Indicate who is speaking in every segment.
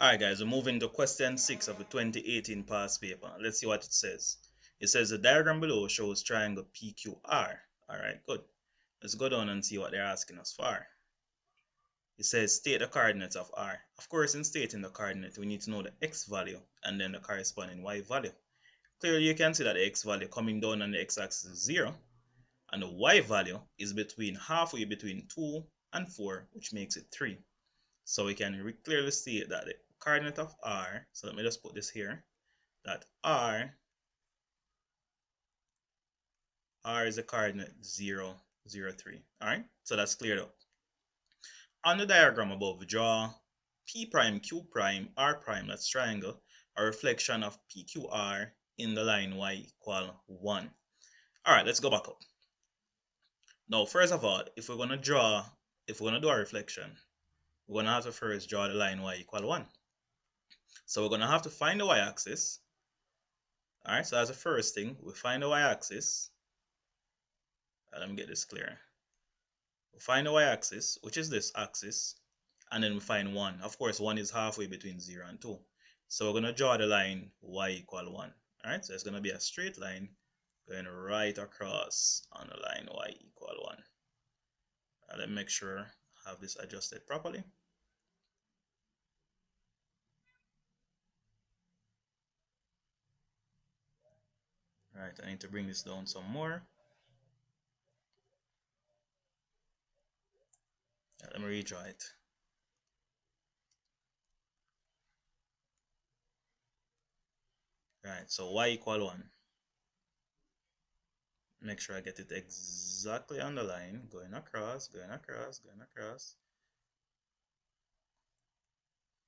Speaker 1: Alright guys, we're moving to question 6 of the 2018 past paper. Let's see what it says. It says the diagram below shows triangle PQR. Alright, good. Let's go down and see what they're asking us for. It says state the coordinates of R. Of course, in stating the coordinate, we need to know the x value and then the corresponding y value. Clearly, you can see that the x value coming down on the x-axis is 0, and the y value is halfway between 2 and 4, which makes it 3. So we can clearly see that the coordinate of R, so let me just put this here, that R is a coordinate 0, 0, 3. Alright, so that's cleared up. On the diagram above, draw P prime, Q prime, R prime, that's triangle, a reflection of PQR in the line y equal 1. Alright, let's go back up. Now, first of all, if we're going to do a reflection, we're going to have to first draw the line y equal 1. So we're going to have to find the y-axis. Alright, so that's the first thing. We find the y-axis. Let me get this clear. We find the y-axis, which is this axis, and then we find 1. Of course, 1 is halfway between 0 and 2. So we're going to draw the line y equal 1. Alright, so it's going to be a straight line going right across on the line y equal 1. Let me make sure I have this adjusted properly. Alright, I need to bring this down some more. Let me redraw it. Right, so y equal 1. Make sure I get it exactly on the line, going across, going across, going across,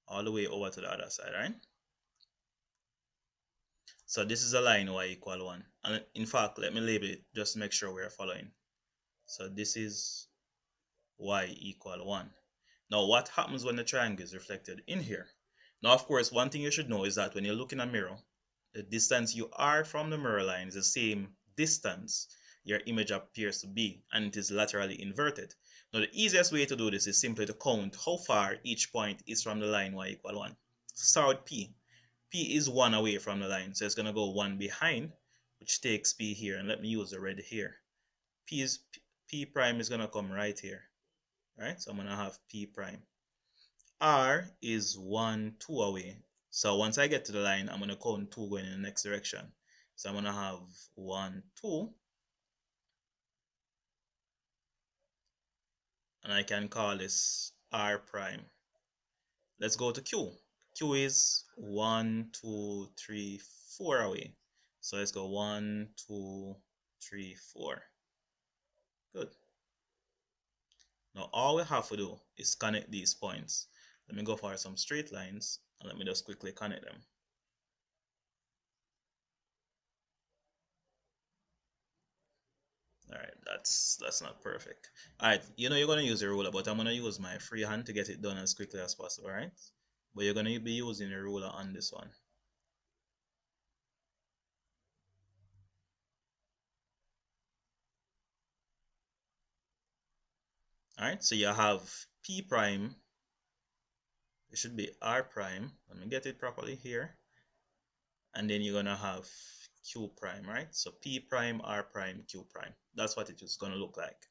Speaker 1: all the way over to the other side, right? So this is a line y equal 1. And in fact, let me label it just to make sure we're following. So this is y equal 1. Now, what happens when the triangle is reflected in here? Now, of course, one thing you should know is that when you look in a mirror, the distance you are from the mirror line is the same distance your image appears to be, and it is laterally inverted. Now, the easiest way to do this is simply to count how far each point is from the line y equal 1. So start with P. P is 1 away from the line, so it's going to go 1 behind, which takes P here, and let me use the red here. P prime is going to come right here. Right, so I'm going to have P prime. R is 1, 2 away. So once I get to the line, I'm going to count 2 going in the next direction. So I'm going to have 1, 2. And I can call this R prime. Let's go to Q. Q is 1, 2, 3, 4 away. So let's go 1, 2, 3, 4. Good. Now all we have to do is connect these points. Let me go for some straight lines and let me just quickly connect them. Alright, that's not perfect. Alright, you know you're going to use a ruler, but I'm going to use my free hand to get it done as quickly as possible, right? But you're going to be using a ruler on this one. Alright, so you have P prime. It should be R prime. Let me get it properly here. And then you're going to have Q prime, right? So P prime, R prime, Q prime. That's what it is going to look like.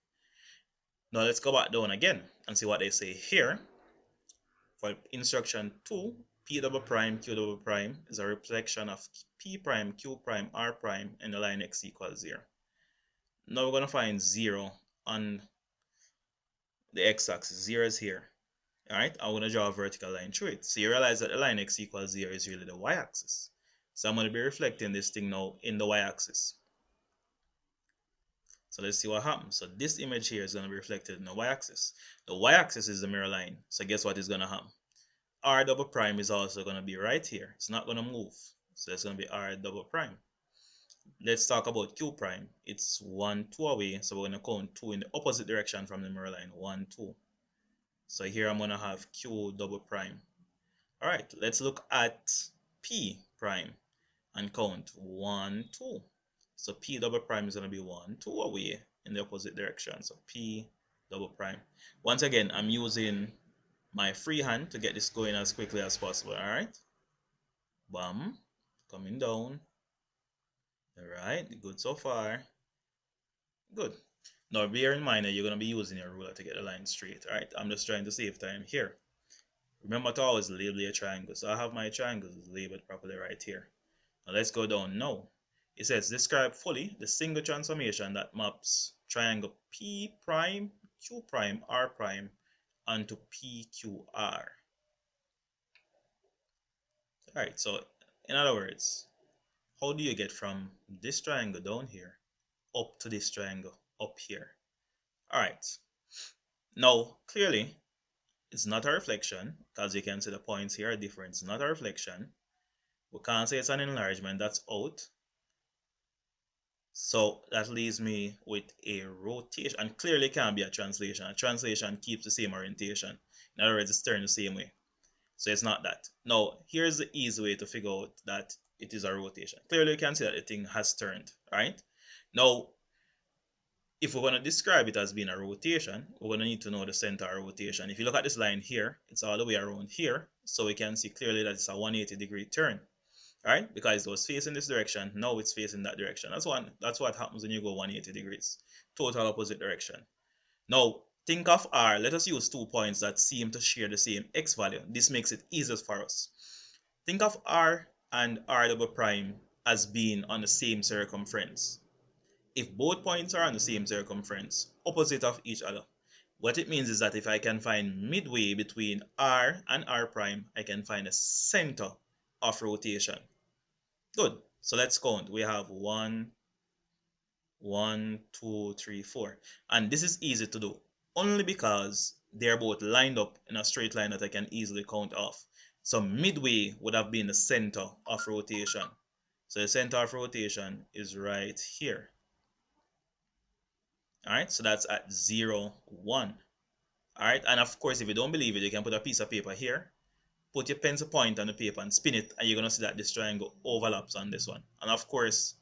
Speaker 1: Now let's go back down again and see what they say here. For instruction 2, P double prime, Q double prime is a reflection of P prime, Q prime, R prime in the line x equals 0. Now we're going to find 0 on the x-axis. 0 is here. Alright, I'm going to draw a vertical line through it. So you realize that the line x equals 0 is really the y-axis. So I'm going to be reflecting this thing now in the y-axis. So let's see what happens. So this image here is going to be reflected in the y-axis. The y-axis is the mirror line. So guess what is going to happen? R double prime is also going to be right here. It's not going to move. So it's going to be R double prime. Let's talk about Q prime. It's 1, 2 away. So we're going to count 2 in the opposite direction from the mirror line. 1, 2. So here I'm going to have Q double prime. Alright, let's look at P prime and count 1, 2. So P double prime is going to be 1, 2 away in the opposite direction. So P double prime. Once again, I'm using my freehand to get this going as quickly as possible. All right, bam, coming down. All right, good so far. Good. Now bear in mind that you're going to be using your ruler to get the line straight. All right, I'm just trying to save time here. Remember to always label your triangle. So I have my triangles labeled properly right here. Now let's go down now. It says describe fully the single transformation that maps triangle P prime, Q prime, R prime onto PQR. Alright, so in other words, how do you get from this triangle down here up to this triangle up here? Alright, now clearly it's not a reflection because you can see the points here are different. It's not a reflection. We can't say it's an enlargement, that's out. So that leaves me with a rotation, and clearly can't be a translation. A translation keeps the same orientation. In other words, it's turned the same way. So it's not that. Now, here's the easy way to figure out that it is a rotation. Clearly you can see that the thing has turned, right? Now, if we're going to describe it as being a rotation, we're going to need to know the center of rotation. If you look at this line here, it's all the way around here. So we can see clearly that it's a 180-degree turn. Right? Because it was facing this direction, now it's facing that direction. That's what happens when you go 180 degrees. Total opposite direction. Now, think of R. Let us use 2 points that seem to share the same x value. This makes it easiest for us. Think of R and R double prime as being on the same circumference. If both points are on the same circumference, opposite of each other, what it means is that if I can find midway between R and R prime, I can find a center of rotation. Good. So let's count. We have 1, 2, 3, 4. And this is easy to do only because they're both lined up in a straight line that I can easily count off. So midway would have been the center of rotation. So the center of rotation is right here. Alright, so that's at 0, 1. Alright, and of course, if you don't believe it, you can put a piece of paper here, put your pencil point on the paper and spin it, and you're going to see that this triangle overlaps on this one. And of course,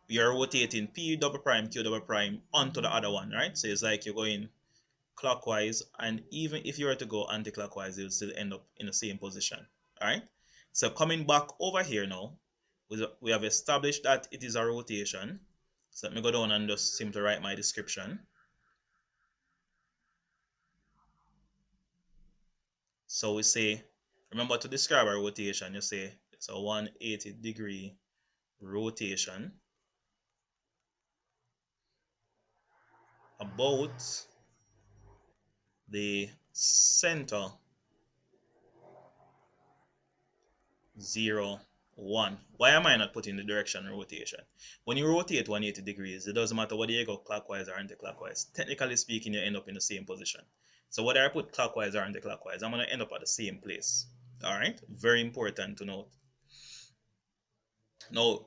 Speaker 1: you're rotating P double prime, Q double prime onto the other one, right? So it's like you're going clockwise, and even if you were to go anti-clockwise, you'll still end up in the same position, all right? So coming back over here now, we have established that it is a rotation. So let me go down and just simply write my description. So we say, remember to describe a rotation, you say it's a 180-degree rotation about the center 0, 1. Why am I not putting the direction rotation? When you rotate 180 degrees, it doesn't matter whether you go clockwise or anti-clockwise. Technically speaking, you end up in the same position. So whether I put clockwise or anti-clockwise, I'm going to end up at the same place. Alright? Very important to note. Now,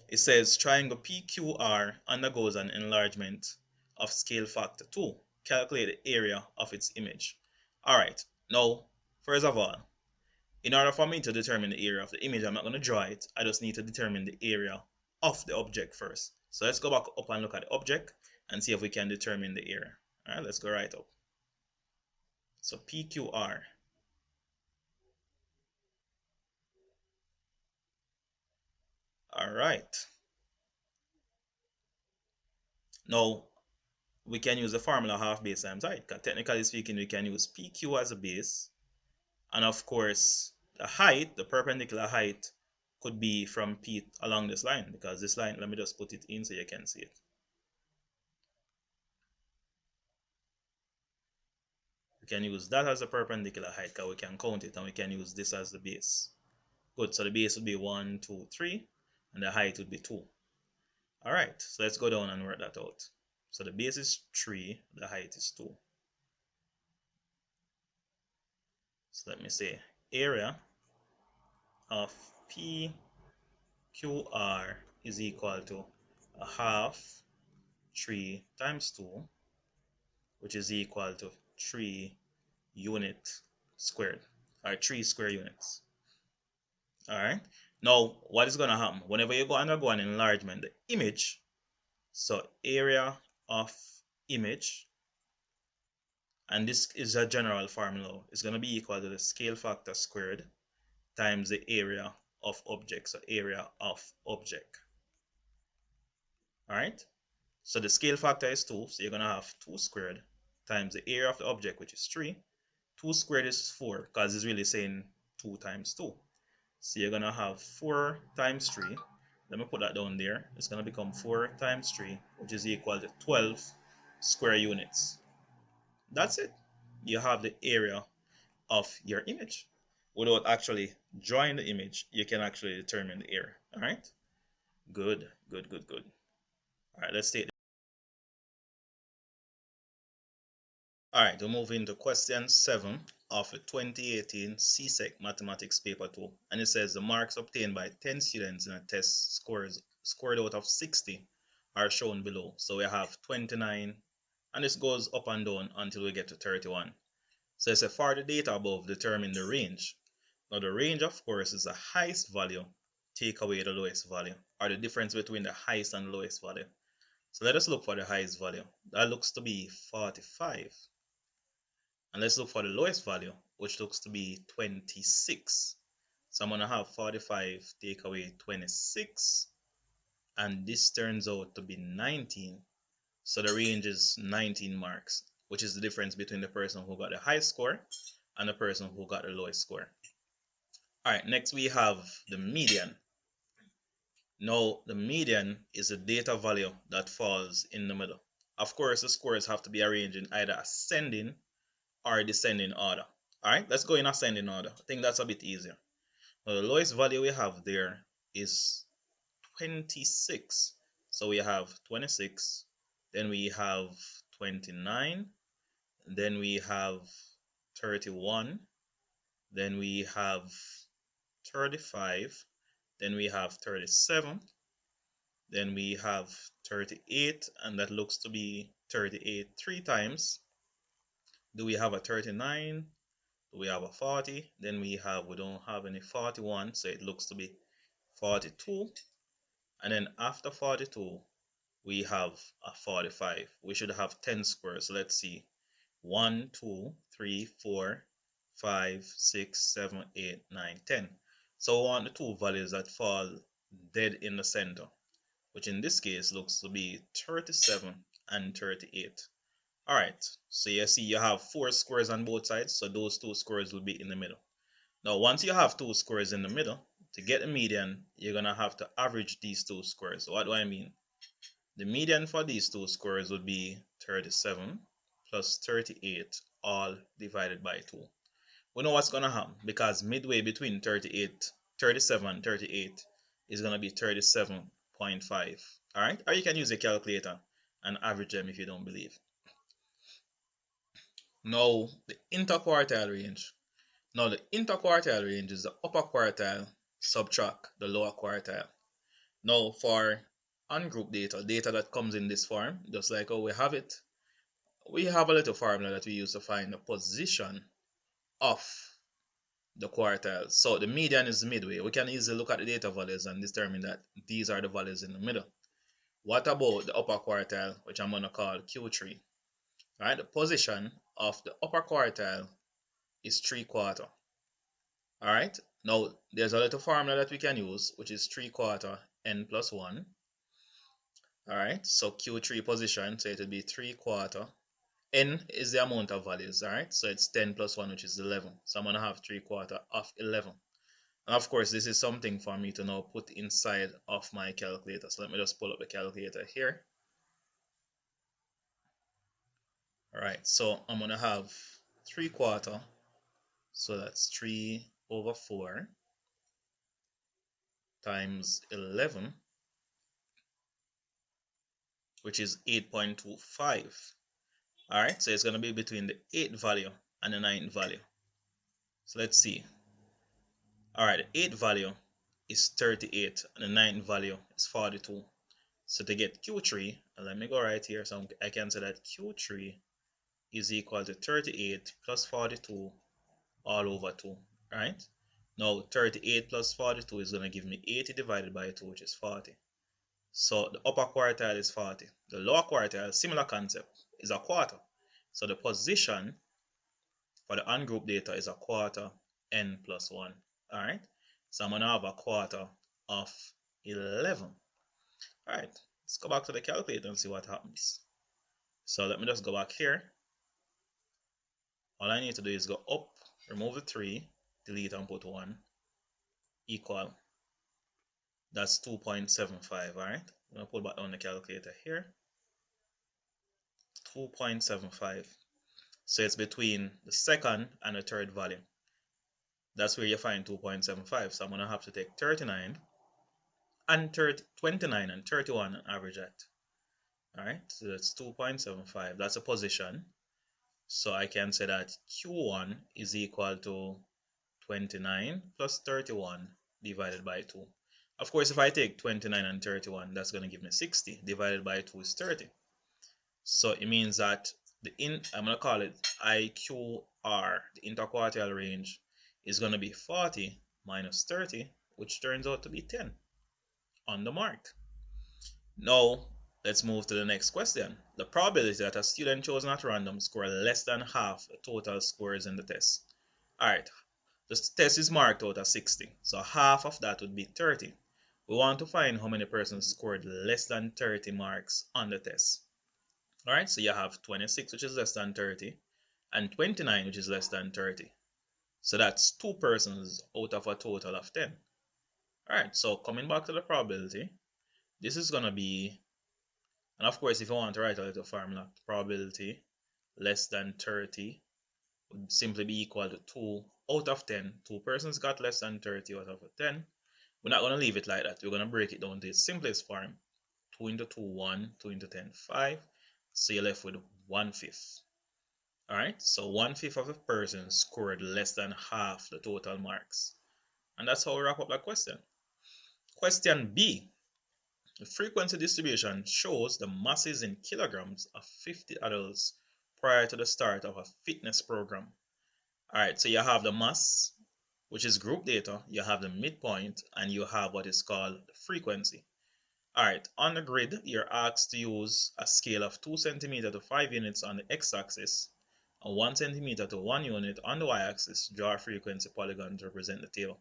Speaker 1: it says triangle PQR undergoes an enlargement of scale factor 2. Calculate the area of its image. Alright, now, first of all, in order for me to determine the area of the image, I'm not going to draw it. I just need to determine the area of the object first. So let's go back up and look at the object and see if we can determine the area. All right, let's go right up. So PQR. All right. Now, we can use the formula half base times height. Technically speaking, we can use PQ as a base. And of course, the height, the perpendicular height, could be from P along this line, because this line, let me just put it in so you can see it. We can use that as a perpendicular height because we can count it, and we can use this as the base. Good, so the base would be 1, 2, 3, and the height would be 2. All right, so let's go down and work that out. So the base is 3, the height is 2. So let me say area of PQR is equal to a half 3 times 2, which is equal to 3 unit squared, or 3 square units. All right, now what is going to happen whenever you go undergo an enlargement? The image, so area of image, And this is a general formula. It's going to be equal to the scale factor squared times the area of object. So area of object. All right. So the scale factor is 2. So you're going to have 2 squared times the area of the object, which is 3. 2 squared is 4 because it's really saying 2 times 2. So you're going to have 4 times 3. Let me put that down there. It's going to become 4 times 3, which is equal to 12 square units. That's it. You have the area of your image. Without actually drawing the image, you can actually determine the area. All right? Good, good, good, good. All right, let's take it. All right, we'll move into question 7 of the 2018 csec Mathematics Paper 2. And it says the marks obtained by 10 students in a test scored out of 60 are shown below. So we have 29, and this goes up and down until we get to 31. So it's a for the data above, determine the range. Now the range, of course, is the highest value take away the lowest value, or the difference between the highest and lowest value. So let us look for the highest value. That looks to be 45. And let's look for the lowest value, which looks to be 26. So I'm going to have 45 take away 26. And this turns out to be 19. So the range is 19 marks, which is the difference between the person who got the highest score and the person who got the lowest score. All right, next we have the median. Now, the median is the data value that falls in the middle. Of course, the scores have to be arranged in either ascending or descending order. All right, let's go in ascending order. I think that's a bit easier. Now, the lowest value we have there is 26. So we have 26, then we have 29, then we have 31, then we have 35, then we have 37, then we have 38, and that looks to be 38 3 times. Do we have a 39? Do we have a 40? Then we don't have any 41, so it looks to be 42. And then after 42, we have a 45. We should have 10 squares. So let's see. 1, 2, 3, 4, 5, 6, 7, 8, 9, 10. So we want the two values that fall dead in the center, which in this case looks to be 37 and 38. All right, so you see you have 4 squares on both sides, so those 2 squares will be in the middle. Now, once you have 2 squares in the middle, to get the median, you're going to have to average these 2 squares. So what do I mean? The median for these 2 squares would be 37 plus 38, all divided by 2. We know what's going to happen because midway between 37 and 38 is going to be 37.5. All right, or you can use a calculator and average them if you don't believe. Now, the interquartile range. Now, the interquartile range is the upper quartile subtract the lower quartile. Now, for ungroup data, data that comes in this form, just like how we have it, we have a little formula that we use to find the position of the quartiles. So the median is midway. We can easily look at the data values and determine that these are the values in the middle. What about the upper quartile, which I'm going to call Q3? Right, the position of the upper quartile is 3/4. All right, now there's a little formula that we can use, which is 3/4 n plus 1. All right, so Q3 position, so it will be 3/4. N is the amount of values. All right, so it's 10 plus 1, which is 11. So I'm going to have 3/4 of 11. And of course, this is something for me to now put inside of my calculator. So let me just pull up the calculator here. All right, so I'm going to have 3/4. So that's 3/4 times 11, which is 8.25. All right, so it's going to be between the 8th value and the 9th value. So let's see. All right, the 8th value is 38 and the 9th value is 42. So to get Q3, let me go right here, so I can say that Q3 is equal to 38 plus 42 all over 2, right? Now 38 plus 42 is going to give me 80 divided by 2, which is 40. So the upper quartile is 40. The lower quartile, similar concept, is 1/4. So the position for the ungroup data is a quarter n plus 1. All right. So I'm going to have a quarter of 11. All right. Let's go back to the calculator and see what happens. So let me just go back here. All I need to do is go up, remove the 3, delete and put 1, equal. That's 2.75. All right. I'm going to pull back down the calculator here. 2.75. So it's between the second and the third value. That's where you find 2.75. So I'm going to have to take 39 and 29 and 31 and average that. All right, so that's 2.75. That's a position. So I can say that Q1 is equal to 29 plus 31 divided by 2. Of course, if I take 29 and 31, that's going to give me 60. Divided by 2 is 30. So it means that I'm going to call it IQR, the interquartile range, is going to be 40 minus 30, which turns out to be 10 on the mark. Now, let's move to the next question. The probability that a student chosen at random score less than half the total scores in the test. Alright, the test is marked out as 60, so half of that would be 30. We want to find how many persons scored less than 30 marks on the test. Alright, so you have 26, which is less than 30, and 29, which is less than 30. So that's 2 persons out of a total of 10. Alright, so coming back to the probability, this is going to be, and of course, if you want to write a little formula, probability less than 30 would simply be equal to 2 out of 10. 2 persons got less than 30 out of 10. We're not going to leave it like that. We're going to break it down to its simplest form. 2 into 2, 1. 2 into 10, 5. So you're left with 1/5. Alright, so 1/5 of a person scored less than half the total marks. And that's how we wrap up that question. Question B. The frequency distribution shows the masses in kilograms of 50 adults prior to the start of a fitness program. Alright, so you have the mass, which is group data, you have the midpoint, and you have what is called the frequency. Alright, on the grid, you're asked to use a scale of 2 cm to 5 units on the x-axis and 1 cm to 1 unit on the y-axis. Draw a frequency polygon to represent the table.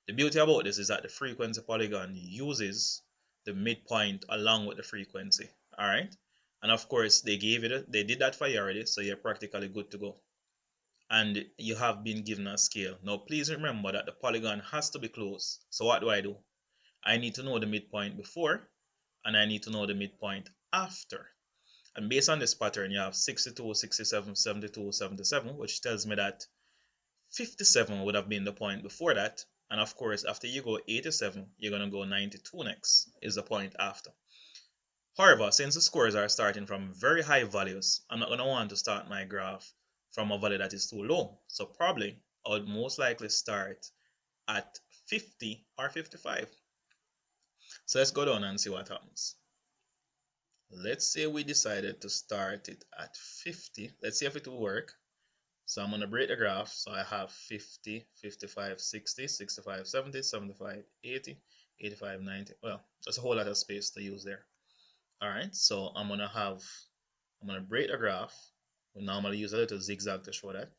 Speaker 1: The beauty about this is that the frequency polygon uses the midpoint along with the frequency. Alright, and of course they did that for you already, so you're practically good to go. And you have been given a scale. Now please remember that the polygon has to be close. So what do? I need to know the midpoint before, and I need to know the midpoint after. And based on this pattern, you have 62, 67, 72, 77, which tells me that 57 would have been the point before that. And of course, after you go 87, you're going to go 92 next, is the point after. However, since the scores are starting from very high values, I'm not going to want to start my graph from a value that is too low. So probably I would most likely start at 50 or 55. So let's go down and see what happens. Let's say we decided to start it at 50. Let's see if it will work. So I'm going to break the graph. So I have 50, 55, 60, 65, 70, 75, 80, 85, 90. Well, there's a whole lot of space to use there. Alright, so I'm going to break the graph. We normally use a little zigzag to show that.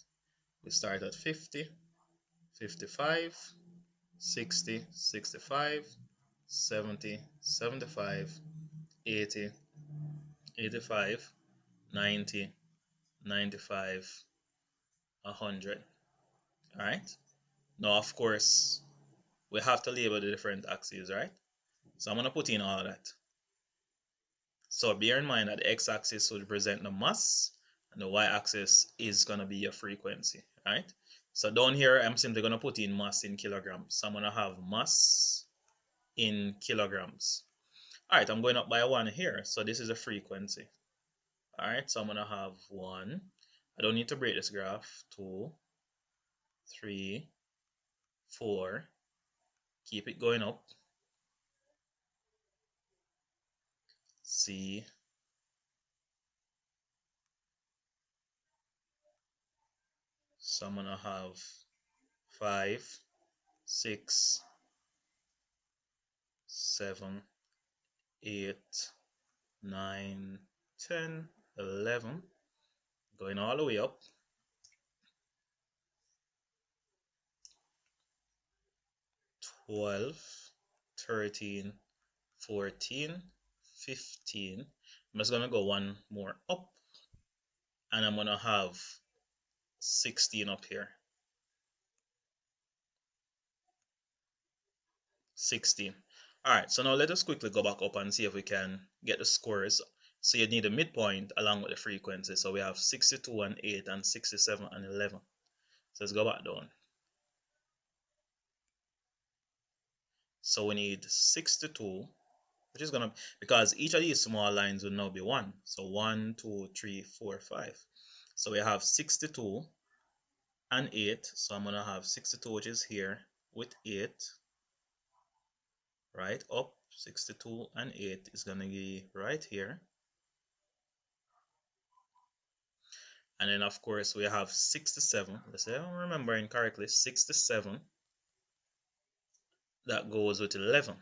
Speaker 1: We start at 50, 55, 60, 65, 70, 75, 80, 85, 90, 95, 100. Alright, now of course we have to label the different axes, right? So I'm going to put in all of that. So bear in mind that the x-axis would represent the mass and the y-axis is going to be your frequency, right? So down here I'm simply going to put in mass in kilograms. So I'm going to have mass in kilograms. Alright, I'm going up by 1 here. So this is a frequency. Alright, so I'm going to have 1. I don't need to break this graph. 2, 3, 4. Keep it going up. C. So I'm going to have 5, 6, 7, 8, 9, 10, 11. going all the way up. 12, 13, 14, 15. I'm just gonna go one more up, and I'm gonna have 16 up here. 16. Alright, so now let us quickly go back up and see if we can get the scores. So you need a midpoint along with the frequency. So we have 62 and 8 and 67 and 11. So let's go back down. So we need 62, which is gonna, because each of these small lines will now be 1. So 1, 2, 3, 4, 5. So we have 62 and 8. So I'm gonna have 62, which is here, with 8. Right up. 62 and 8 is gonna be right here. And then of course we have 67. Let's say I'm remembering correctly, 67 that goes with 11.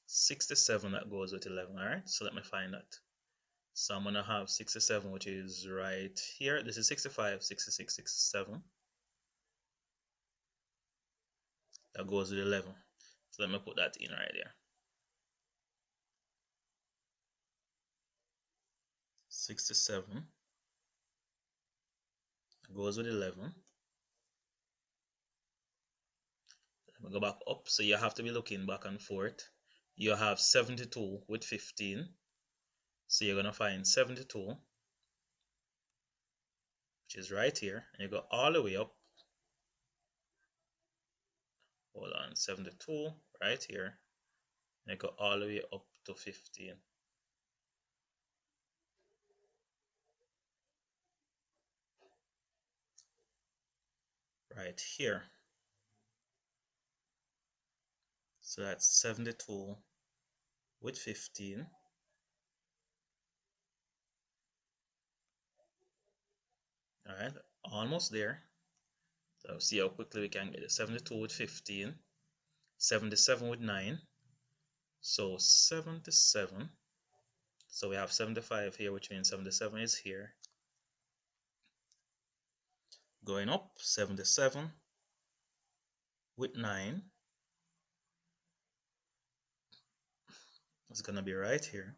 Speaker 1: 67 that goes with 11. All right, so let me find that. So I'm gonna have 67, which is right here. This is 65, 66, 67. That goes with 11. So let me put that in right there. 67 goes with 11. Let me go back up. So you have to be looking back and forth. You have 72 with 15. So you're gonna find 72, which is right here, and you go all the way up. Hold on, 72 right here, and you go all the way up to 15. Right here. So that's 72 with 15. All right, almost there. So see how quickly we can get it. 72 with 15, 77 with 9. So 77. So we have 75 here, which means 77 is here. Going up, 77 with 9. It's gonna be right here.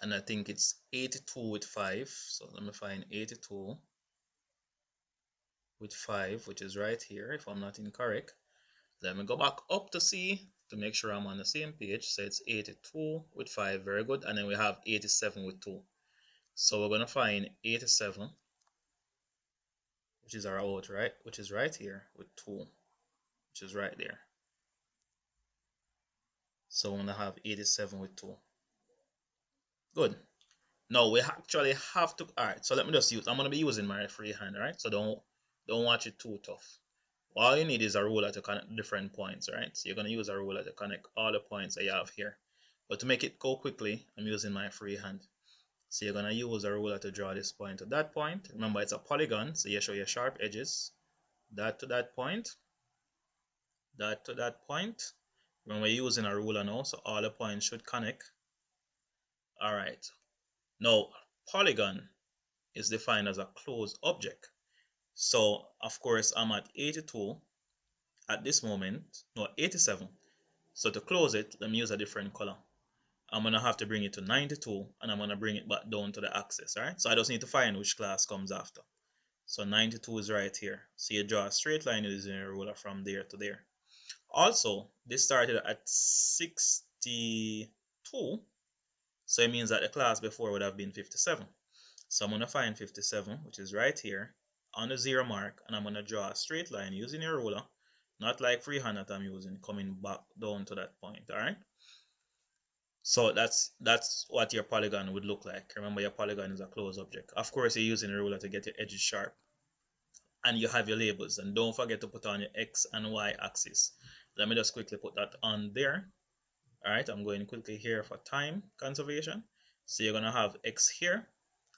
Speaker 1: And I think it's 82 with 5. So let me find 82 with 5, which is right here, if I'm not incorrect. Let me go back up to see, to make sure I'm on the same page. So it's 82 with 5, very good. And then we have 87 with 2. So we're going to find 87, which is our out, right? Which is right here with 2, which is right there. So we're going to have 87 with 2. Good. Now we actually have to, alright, so let me just use, I'm going to be using my free hand, alright? So don't watch it too tough. All you need is a ruler to connect different points, right? So you're going to use a ruler to connect all the points that you have here. But to make it go quickly, I'm using my free hand. So you're going to use a ruler to draw this point to that point. Remember, it's a polygon, so you show your sharp edges. That to that point. That to that point. When we're using a ruler now, so all the points should connect. All right. Now, polygon is defined as a closed object. So, of course, I'm at 82 at this moment. No, 87. So to close it, let me use a different color. I'm going to have to bring it to 92, and I'm going to bring it back down to the axis, right? So I just need to find which class comes after. So 92 is right here. So you draw a straight line using a ruler from there to there. Also, this started at 62, so it means that the class before would have been 57. So I'm going to find 57, which is right here on the 0 mark, and I'm going to draw a straight line using a ruler, not like freehand that I'm using, coming back down to that point, all right? So that's what your polygon would look like. Remember, your polygon is a closed object. Of course, you're using a ruler to get your edges sharp. And you have your labels. And don't forget to put on your X and Y axis. Let me just quickly put that on there. All right, I'm going quickly here for time conservation. So you're going to have X here,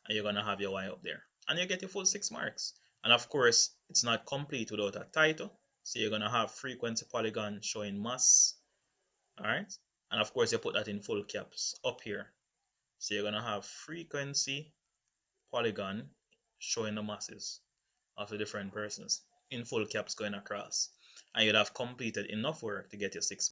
Speaker 1: and you're going to have your Y up there. And you get your full 6 marks. And of course, it's not complete without a title. So you're going to have frequency polygon showing mass. All right. And of course, you put that in full caps up here. So you're gonna have frequency polygon showing the masses of the different persons in full caps going across, and you'd have completed enough work to get your 6